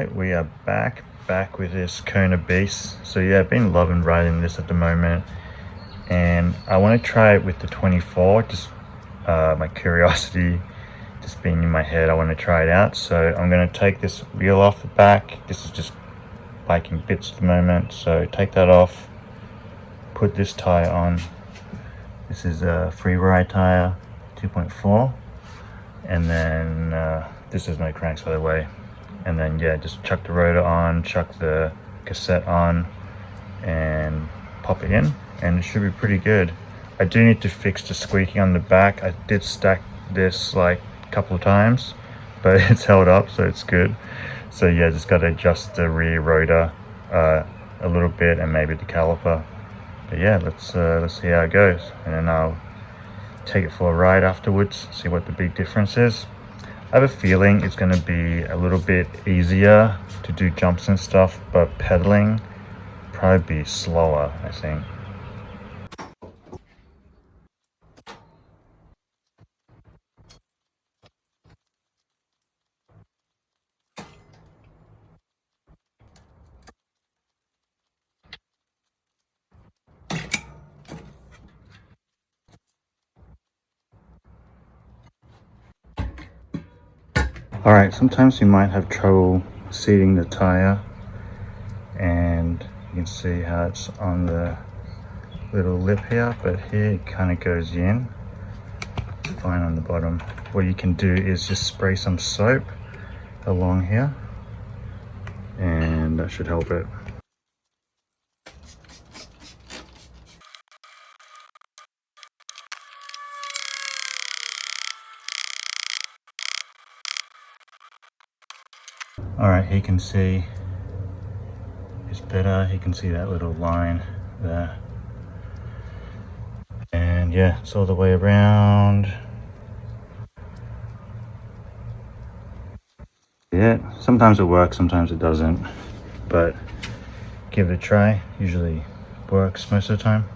Alright, we are back with this Kona beast. So yeah, I've been loving riding this at the moment, and I want to try it with the 24. Just my curiosity just being in my head, I want to try it out. So I'm going to take this wheel off the back. This is just biking bits at the moment, so take that off, put this tire on. This is a free ride tire, 2.4, and then this is no cranks, by the way. And then yeah, just chuck the rotor on, chuck the cassette on, and pop it in, and it should be pretty good. I do need to fix the squeaking on the back. I did stack this like a couple of times, but it's held up, so it's good. So yeah, just got to adjust the rear rotor a little bit, and maybe the caliper. But yeah, let's see how it goes, and then I'll take it for a ride afterwards, see what the big difference is. I have a feeling it's going to be a little bit easier to do jumps and stuff, but pedaling probably be slower, I think. Alright, sometimes you might have trouble seating the tire, and you can see how it's on the little lip here, but here it kind of goes in. It's fine on the bottom. What you can do is just spray some soap along here, and that should help it. Alright, here you can see it's better. You can see that little line there. And yeah, it's all the way around. Yeah, sometimes it works, sometimes it doesn't. But give it a try. Usually works most of the time.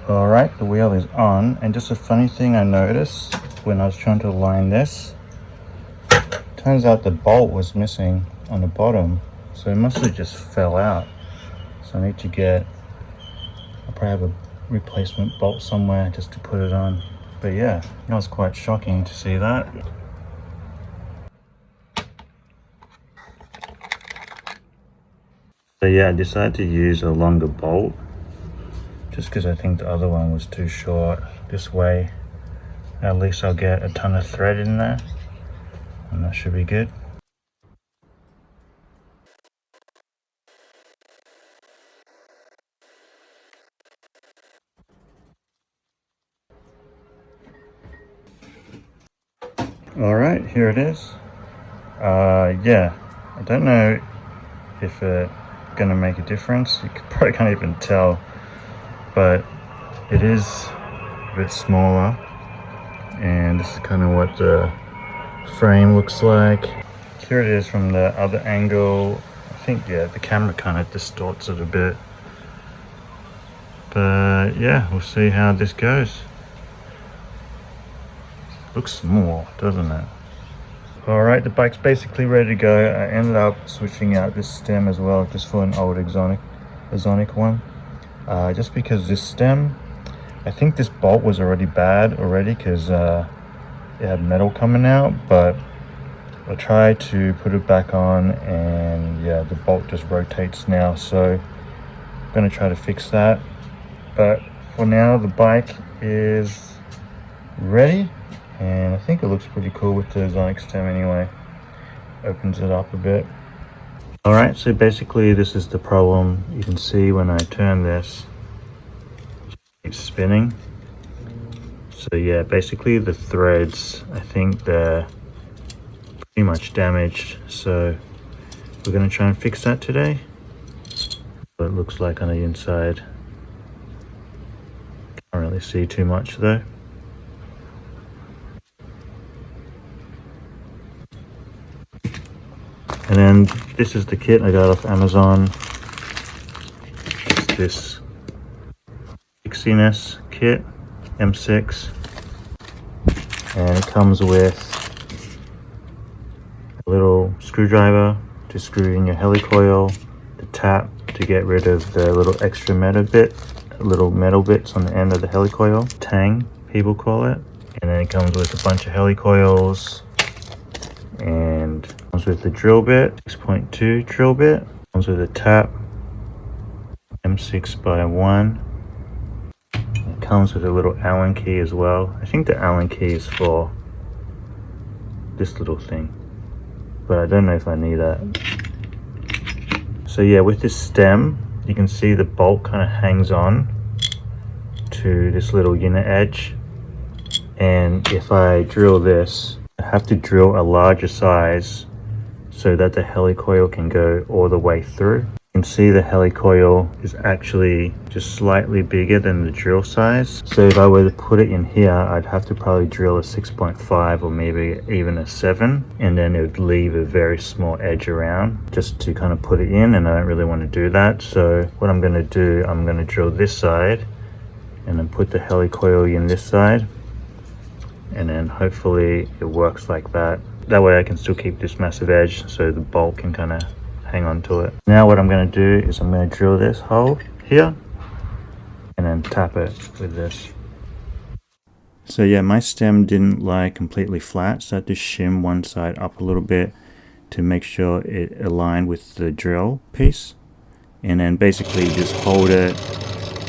Alright, the wheel is on, and just a funny thing I noticed when I was trying to align this, turns out the bolt was missing on the bottom, so it must have just fell out. So I need to get, I'll probably have a replacement bolt somewhere just to put it on. But yeah, that was quite shocking to see that. So yeah, I decided to use a longer bolt, just because I think the other one was too short. This way, at least I'll get a ton of thread in there, and that should be good. Alright, here it is. Yeah, I don't know if it's gonna make a difference. You probably can't even tell, but it is a bit smaller, and this is kind of what the frame looks like. Here it is from the other angle. I think, yeah, the camera kind of distorts it a bit, but yeah, we'll see how this goes. Looks small, doesn't it? Alright, the bike's basically ready to go. I ended up switching out this stem as well, just for an old Exonic one. Just because this stem, I think this bolt was already bad because it had metal coming out, but I tried to put it back on, and yeah, the bolt just rotates now, so I'm going to try to fix that. But for now, the bike is ready, and I think it looks pretty cool with the Exonic stem anyway. Opens it up a bit. Alright, so basically this is the problem. You can see when I turn this, it keeps spinning. So yeah, basically the threads, I think they're pretty much damaged. So we're going to try and fix that today. What it looks like on the inside. Can't really see too much though. And then this is the kit I got off Amazon. It's this fixiness kit, M6, and it comes with a little screwdriver to screw in your helicoil, the tap to get rid of the little extra metal bits on the end of the helicoil, tang people call it. And then it comes with a bunch of helicoils, and comes with the drill bit, 6.2 drill bit, comes with a tap, M6 by 1. It comes with a little Allen key as well. I think the Allen key is for this little thing, but I don't know if I need that. So yeah, with this stem, you can see the bolt kind of hangs on to this little inner edge. And if I drill this, I have to drill a larger size so that the helicoil can go all the way through. You can see the helicoil is actually just slightly bigger than the drill size. So if I were to put it in here, I'd have to probably drill a 6.5 or maybe even a 7, and then it would leave a very small edge around just to kind of put it in, and I don't really want to do that. So what I'm going to do, I'm going to drill this side and then put the helicoil in this side, and then hopefully it works like that. That way I can still keep this massive edge so the bolt can kind of hang on to it. Now what I'm going to do is I'm going to drill this hole here and then tap it with this. So yeah, my stem didn't lie completely flat, so I had to shim one side up a little bit to make sure it aligned with the drill piece. And then basically just hold it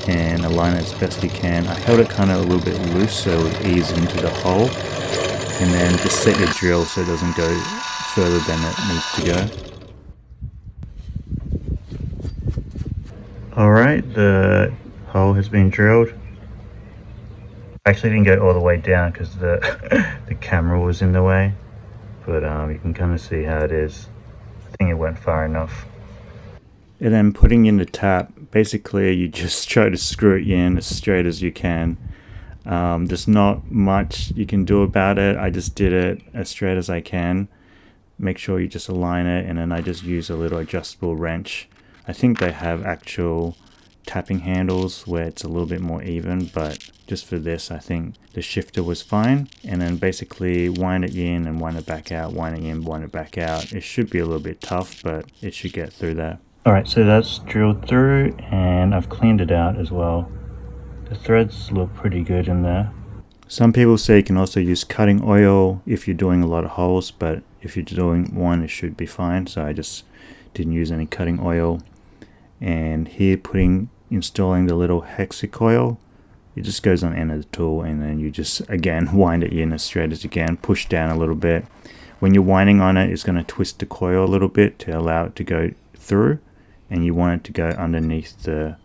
and align it as best you can. I held it kind of a little bit loose so it would ease into the hole, and then just set your drill so it doesn't go further than it needs to go. Alright, the hole has been drilled. I actually didn't go all the way down because the camera was in the way, but you can kind of see how it is. I think it went far enough. And then putting in the tap, basically you just try to screw it in as straight as you can. There's not much you can do about it. I just did it as straight as I can. Make sure you just align it, and then I just use a little adjustable wrench. I think they have actual tapping handles where it's a little bit more even, but just for this I think the shifter was fine. And then basically wind it in and wind it back out, wind it in, wind it back out. It should be a little bit tough, but it should get through that. Alright, so that's drilled through and I've cleaned it out as well. The threads look pretty good in there. Some people say you can also use cutting oil if you're doing a lot of holes, but if you're doing one it should be fine, so I just didn't use any cutting oil. And here installing the little HELICOIL, it just goes on the end of the tool, and then you just again wind it in as straight as you can, push down a little bit. When you're winding on it, it's going to twist the coil a little bit to allow it to go through, and you want it to go underneath the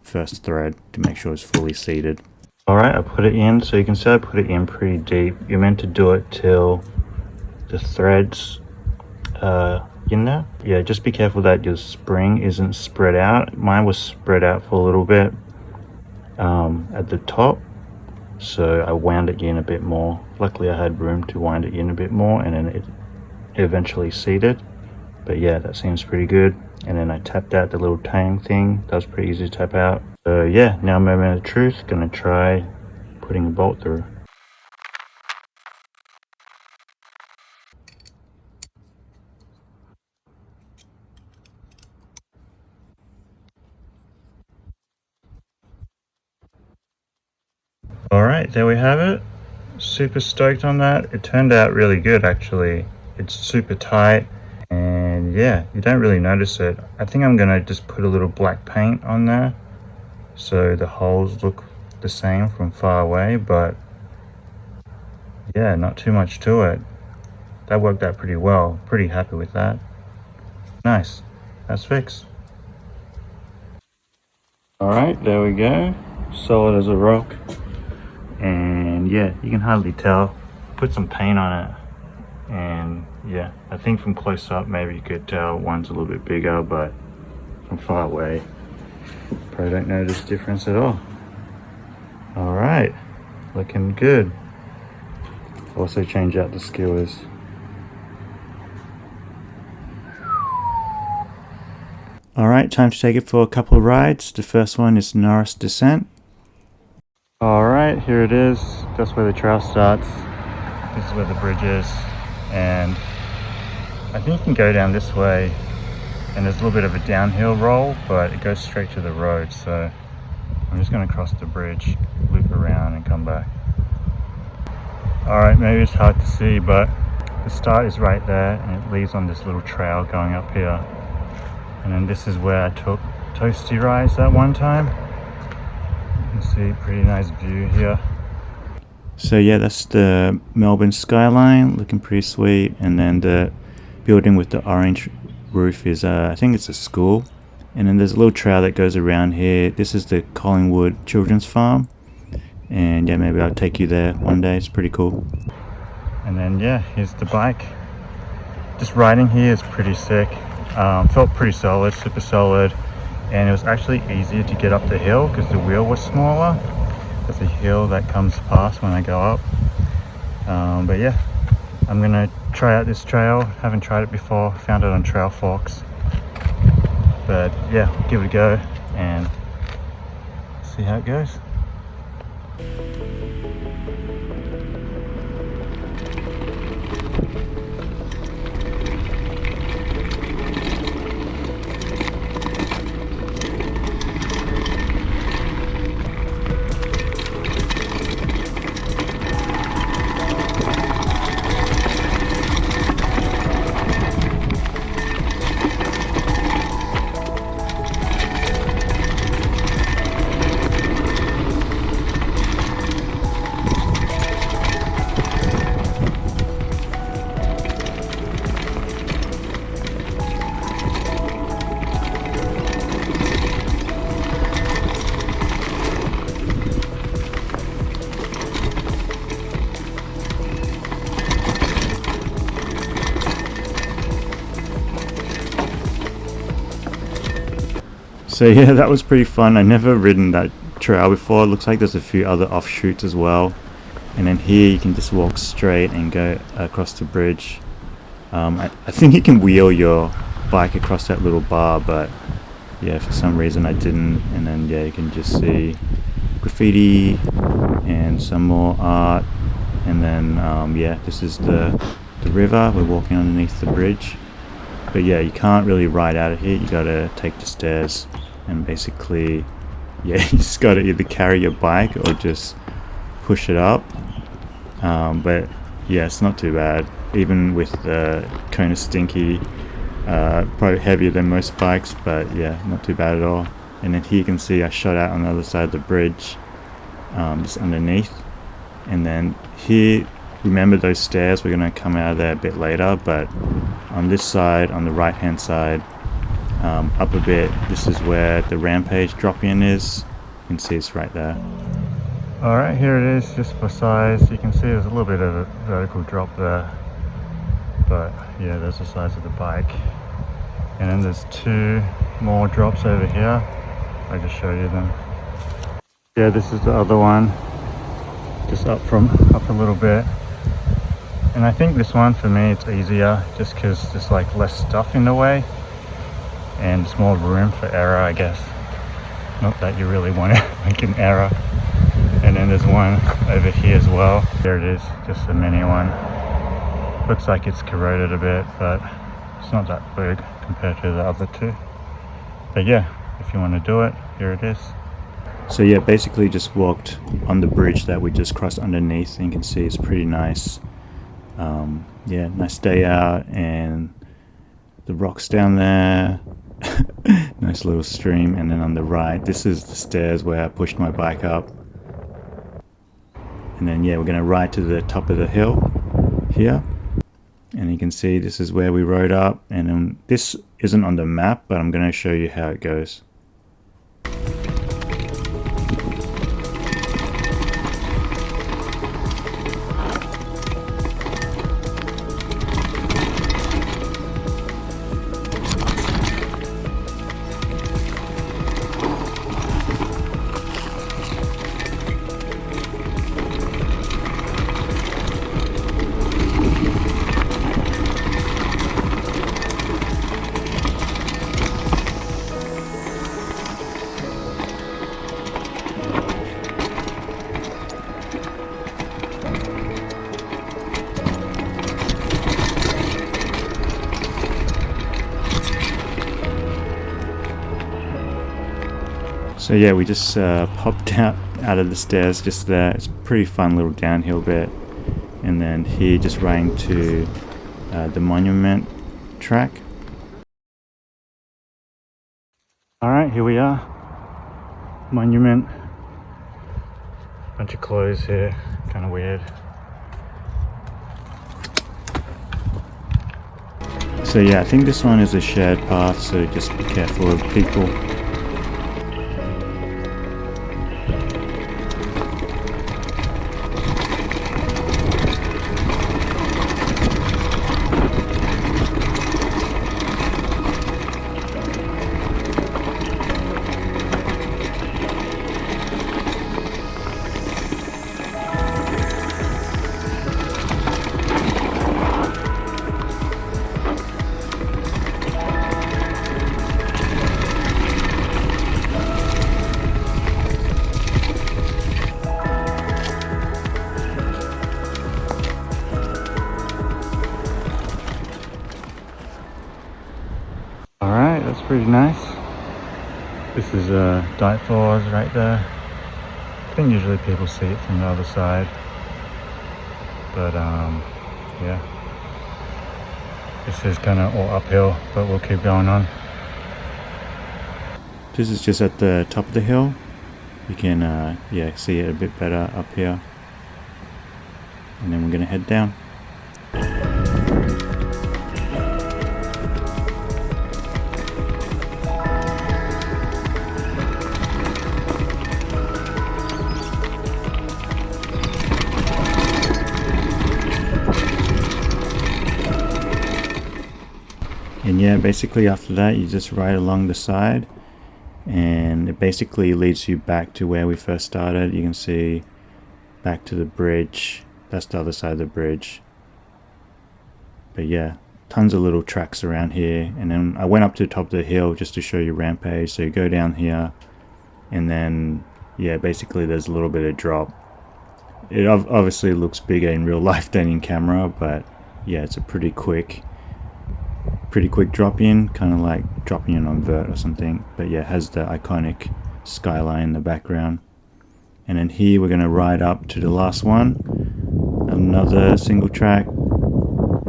first thread to make sure it's fully seated. Alright, I put it in, so you can see I put it in pretty deep. You're meant to do it till the threads in there. Yeah, just be careful that your spring isn't spread out. Mine was spread out for a little bit at the top, so I wound it in a bit more. Luckily I had room to wind it in a bit more, and then it eventually seated. But yeah, that seems pretty good. And then I tapped out the little tang thing. That was pretty easy to tap out. So yeah, now moment of truth, gonna try putting a bolt through. Alright, there we have it. Super stoked on that. It turned out really good actually. It's super tight, and yeah, you don't really notice it. I think I'm gonna just put a little black paint on there so the holes look the same from far away, but yeah, not too much to it. That worked out pretty well. Pretty happy with that. Nice. That's fixed. Alright, there we go. Solid as a rock. And yeah, you can hardly tell. Put some paint on it, and yeah, I think from close up maybe you could tell one's a little bit bigger, but from far away probably don't notice difference at all. Alright, looking good. Also change out the skewers. Alright, time to take it for a couple of rides. The first one is Norris Descent. Alright, here it is. That's where the trail starts. This is where the bridge is. And I think you can go down this way, and there's a little bit of a downhill roll, but it goes straight to the road. So I'm just going to cross the bridge, loop around and come back. Alright, maybe it's hard to see, but the start is right there and it leads on this little trail going up here. And then this is where I took Toasty rides that one time. You can see pretty nice view here. So yeah, that's the Melbourne skyline, looking pretty sweet. And then the building with the orange roof is, I think it's a school. And then there's a little trail that goes around here. This is the Collingwood Children's Farm. And yeah, maybe I'll take you there one day. It's pretty cool. And then yeah, here's the bike. Just riding here is pretty sick. Felt pretty solid, super solid. And it was actually easier to get up the hill because the wheel was smaller. There's a hill that comes past when I go up. But yeah, I'm gonna try out this trail. Haven't tried it before, found it on Trail Fox. But yeah, give it a go and see how it goes. So yeah, that was pretty fun. I never ridden that trail before. It looks like there's a few other offshoots as well. And then here you can just walk straight and go across the bridge. I think you can wheel your bike across that little bar, but yeah, for some reason I didn't. And then yeah, you can just see graffiti and some more art. And then yeah, this is the river. We're walking underneath the bridge. But yeah, you can't really ride out of here. You gotta take the stairs. And basically, yeah, you just gotta either carry your bike or just push it up. But yeah, it's not too bad. Even with the Kona Stinky, probably heavier than most bikes, but yeah, not too bad at all. And then here you can see I shot out on the other side of the bridge, just underneath. And then here, remember those stairs, we're gonna come out of there a bit later, but on this side, on the right hand side, up a bit, this is where the Rampage drop-in is. You can see it's right there. Alright, here it is, just for size. You can see there's a little bit of a vertical drop there, but yeah, there's the size of the bike. And then there's two more drops over here. I just showed you them. Yeah, this is the other one, just up a little bit. And I think this one for me it's easier just because there's like less stuff in the way and it's more room for error, I guess. Not that you really want to make an error. And then there's one over here as well. There it is, just a mini one. Looks like it's corroded a bit, but it's not that big compared to the other two. But yeah, if you want to do it, here it is. So yeah, basically just walked on the bridge that we just crossed underneath, and you can see it's pretty nice. Yeah, nice day out, and the rocks down there. Nice little stream. And then on the right, this is the stairs where I pushed my bike up. And then yeah, we're going to ride to the top of the hill here, and you can see this is where we rode up. And then this isn't on the map, but I'm going to show you how it goes. So yeah, we just popped out of the stairs just there. It's a pretty fun little downhill bit. And then here just right into the monument track. Alright, here we are. Monument. Bunch of clothes here. Kind of weird. So yeah, I think this one is a shared path, so just be careful of people. Alright, that's pretty nice. This is Dive Falls right there. I think usually people see it from the other side. But yeah. This is kind of all uphill, but we'll keep going on. This is just at the top of the hill. You can yeah, see it a bit better up here. And then we're gonna head down. And yeah, basically after that you just ride along the side and it basically leads you back to where we first started. You can see back to the bridge. That's the other side of the bridge. But yeah, tons of little tracks around here. And then I went up to the top of the hill just to show you Rampage. So you go down here and then yeah, basically there's a little bit of drop. It obviously looks bigger in real life than in camera, but yeah, it's a pretty quick drop in, kind of like dropping in on vert or something. But yeah, it has the iconic skyline in the background. And then here we're going to ride up to the last one, another single track,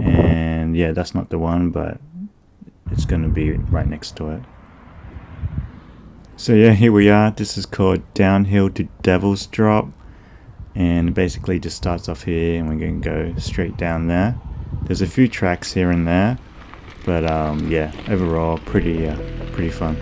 and yeah, that's not the one, but it's going to be right next to it. So yeah, here we are. This is called Downhill to Devil's Drop, and it basically just starts off here and we're going to go straight down there. There's a few tracks here and there, but yeah, overall pretty fun.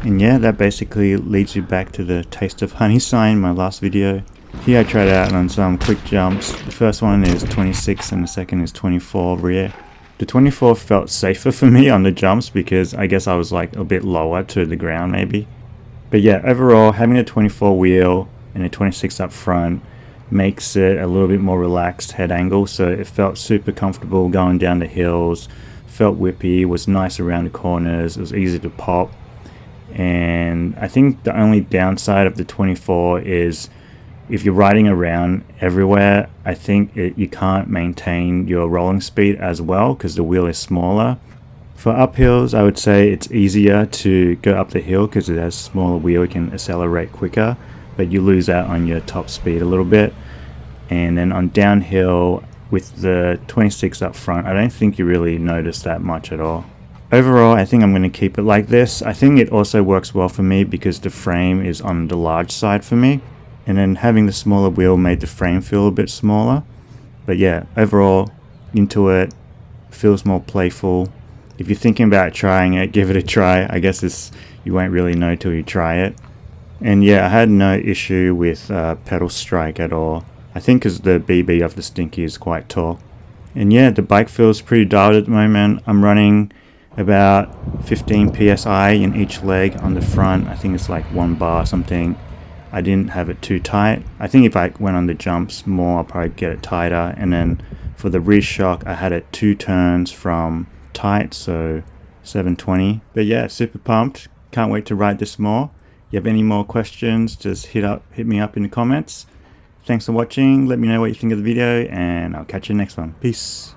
And yeah, that basically leads you back to the Taste of Honey sign, my last video. Here I tried out on some quick jumps. The first one is 26 and the second is 24 rear. The 24 felt safer for me on the jumps because I guess I was like a bit lower to the ground maybe. But yeah, overall having a 24 wheel and a 26 up front makes it a little bit more relaxed head angle, so it felt super comfortable going down the hills, felt whippy, was nice around the corners, it was easy to pop. And I think the only downside of the 24 is if you're riding around everywhere, I think you can't maintain your rolling speed as well because the wheel is smaller. For uphills, I would say it's easier to go up the hill because it has a smaller wheel, you can accelerate quicker, but you lose out on your top speed a little bit. And then on downhill with the 26 up front, I don't think you really notice that much at all. Overall, I think I'm going to keep it like this. I think it also works well for me because the frame is on the large side for me. And then having the smaller wheel made the frame feel a bit smaller. But yeah, overall, into it, feels more playful. If you're thinking about trying it, give it a try. I guess you won't really know till you try it. And yeah, I had no issue with pedal strike at all. I think because the BB of the Stinky is quite tall. And yeah, the bike feels pretty dialed at the moment. I'm running about 15 psi in each leg on the front. I think it's like 1 bar or something. I didn't have it too tight. I think if I went on the jumps more, I'll probably get it tighter. And then for the rear shock, I had it 2 turns from tight, so 720. But yeah, super pumped. Can't wait to ride this more. If you have any more questions, just hit me up in the comments. Thanks for watching. Let me know what you think of the video, and I'll catch you in the next one. Peace.